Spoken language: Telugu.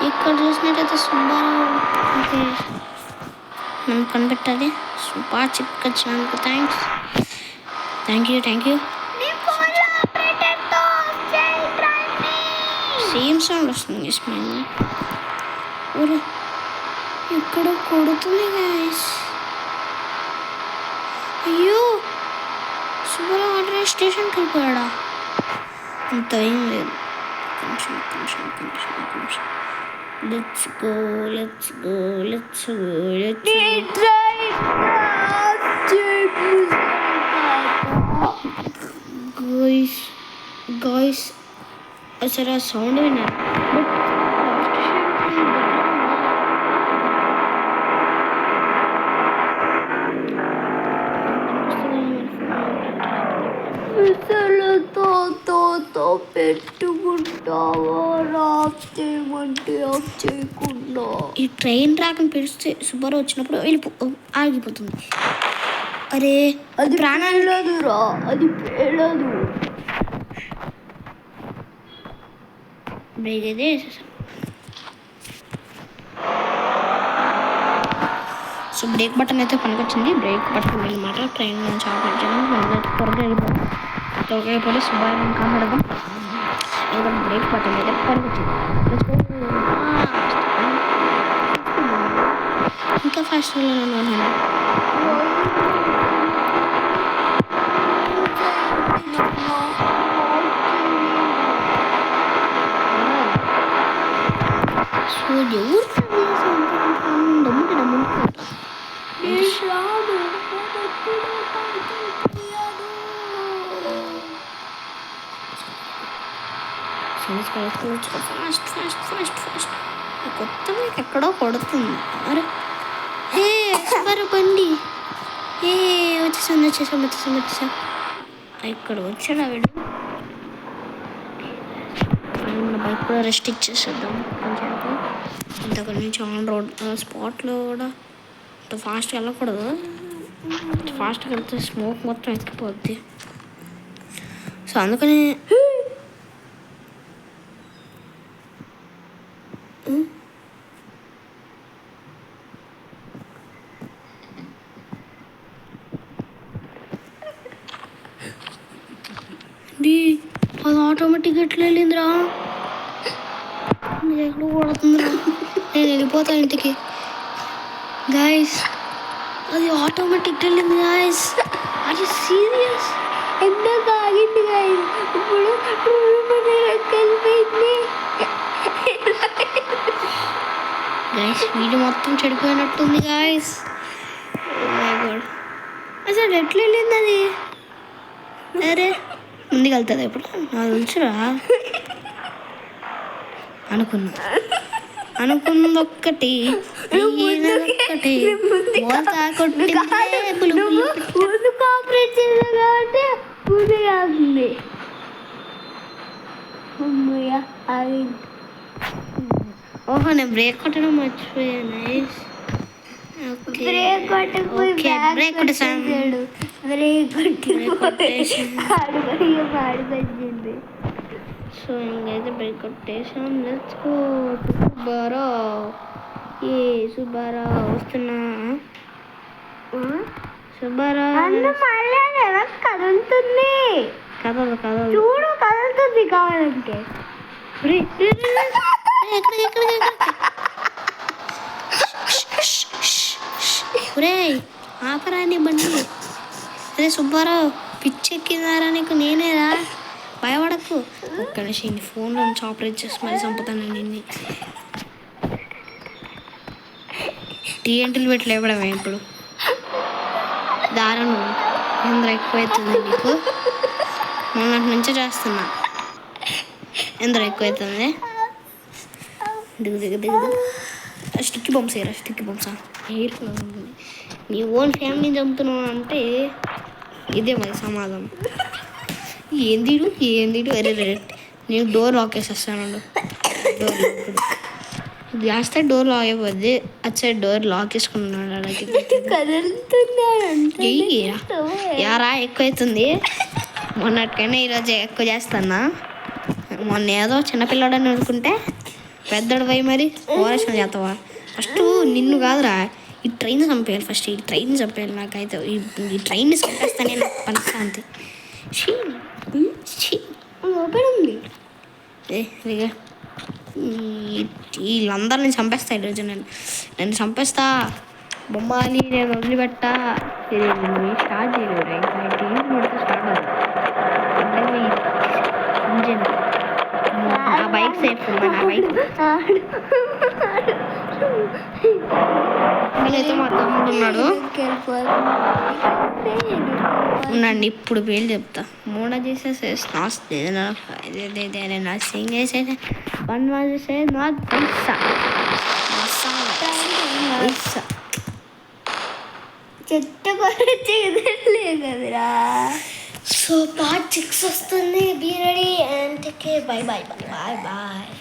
ఇక్కడ చూసినట్టయితే సుబ్బారావు ఓకే మనం కనిపెట్టాలి. బాగా చిక్కొచ్చినందుకు థ్యాంక్ యూ. సేమ్ సౌండ్ వస్తుంది స్మెల్. ఇక్కడ కొడుతుంది గాయస్. అయ్యో సుబ్బారావు ఆల్రెడీ స్టేషన్కి వెళ్ళిపోయాడా? అంత ఏం లేదు. కొంచెం లెట్స్ గో. గాయస్ అసలు ఆ సౌండ్ విన్నారు. పెట్టుకుంటావా? ఆఫ్ చేయమంటే ఆఫ్ చేయకుండా. ఈ ట్రైన్ రాకని పిలిస్తే సుబ్బారావు వచ్చినప్పుడు ఆగిపోతుంది. అరే అది ప్రాణాలురా, అది పేలదు. బ్రేక్ అయితే వేసేసాం. సో బ్రేక్ బటన్ అయితే పనికొచ్చింది. బ్రేక్ బటన్ అనమాట. ట్రైన్ నుంచి ఆపరేట్ చేయడం త్వరగా అయిపోయి సుబ్బారావు కాపాడదాం. బ్రేక్ బటన్ అయితే పనికొచ్చింది. ఇంకా ఫాస్ట్ ఫాస్ట్ కొత్త బైక్ ఎక్కడో కొడుతుంది. అరే బండి వచ్చేసాం. ఇక్కడ వచ్చాడు ఆవిడ. బైక్ కూడా రెస్ట్ ఇచ్చేసేద్దాం కొంచెం. ఇంతకటి నుంచి ఆన్ రోడ్ స్పాట్లో కూడా అంత ఫాస్ట్గా వెళ్ళకూడదు. ఫాస్ట్గా వెళ్తే స్మోక్ మొత్తం ఎక్కిపోద్ది. సో అందుకని అది ఆటోమేటిక్గా ఎట్లా వెళ్ళిందిరా? ఎక్కడ కొడుతుందిరా? నేను వెళ్ళిపోతా ఇంటికి. గాయస్ అది ఆటోమేటిక్ వెళ్ళింది గాయస్. అది సీరియస్. ఎంత ఆగింది గాయస్. ఇప్పుడు వెళ్ళిపోయింది గాయస్. వీడియో మొత్తం చెడిపోయినట్టుంది గాయస్. అసలు ఎట్లా వెళ్ళింది అది? అరే ముందుకు వెళ్తుంది ఇప్పుడు. నాకు తెలుసురా. అనుకున్నది ఒక్కటి ఓహో నేను బ్రేక్ కొట్టడం మర్చిపోయాను. బ్రేక్ కొట్టేసాడు. సో ఇంకైతే బ్రేక్ కొట్టేసాం. లెట్స్ గో సుబ్బారావు వస్తున్నా. సుబ్బారావు కదులుతుంది. కదలు చూడు కదులుతుంది కావాలంటే. ఆపరాని బండి. అదే సుబ్బారావు పిచ్చెక్కిందారా నీకు? నేనేరా, భయపడకు. ఒక్క నిమిషం ఫోన్లో నుంచి ఆపరేట్ చేసి మరీ చంపుతాను నిన్ను. టీఎంటీలు పెట్టి లేపడమే ఇప్పుడు. దారుణం. ఎందరో ఎక్కువైతుంది నీకు. మొన్నటి నుంచే చేస్తున్నా. ఎందరో ఎక్కువైతుంది. దిగు స్టిక్కి బంప్స్ ఏరా. స్టిక్కి బంప్సా ఎయిర్ ఉంటుంది. నీ ఓన్ ఫ్యామిలీని చంపుతున్నావు అంటే ఇదే మరి సమాధానం. ఏందిడు అరే నేను డోర్ లాక్ వేసేస్తాను. డోర్ ఇది వేస్తే డోర్ లాక్ అయిపోద్ది. అటు సైడ్ డోర్ లాక్ వేసుకున్నాడు. యారా ఎక్కువైతుంది. మొన్నటికైనా ఈరోజు ఎక్కువ చేస్తానా? మొన్న ఏదో చిన్నపిల్లడని అనుకుంటే పెద్దడు పోయి మరి ఓరక్షణ చేస్తావా? ఫస్ట్ నిన్ను కాదురా, ఈ ట్రైన్ చంపేయాలి. ఫస్ట్ ఈ ట్రైన్ చంపేయాలి. నాకైతే ఈ ట్రైన్ని చంపేస్తానే నాకు మనశ్శాంతి. ఓపెన్ ఉంది. ఇక వీళ్ళందరినీ చంపేస్తా ఈరోజు. నేను చంపేస్తా. బొమ్మాలి నేను వదిలిపెట్టా. ఇది స్టార్ట్ చేయలేదు. ఇంకా టీవీ పెడితే స్టార్ట్ అవుతుంది. ఇంజన్ ఆ బైక్ సేఫ్ ఉంది. నా బైక్ నేనైతే మా తమ్ముడు ఉన్నాడు. ఉండండి, ఇప్పుడు పేర్లు చెప్తా. మూడా చేసేసే స్నాస్ సింగ్ చేసేసే వన్ చేసే నాట్ చెట్టు కూడా చేయలే కదరా. సో పార్ట్ 6 వస్తుంది. Be ready and take care. Bye bye.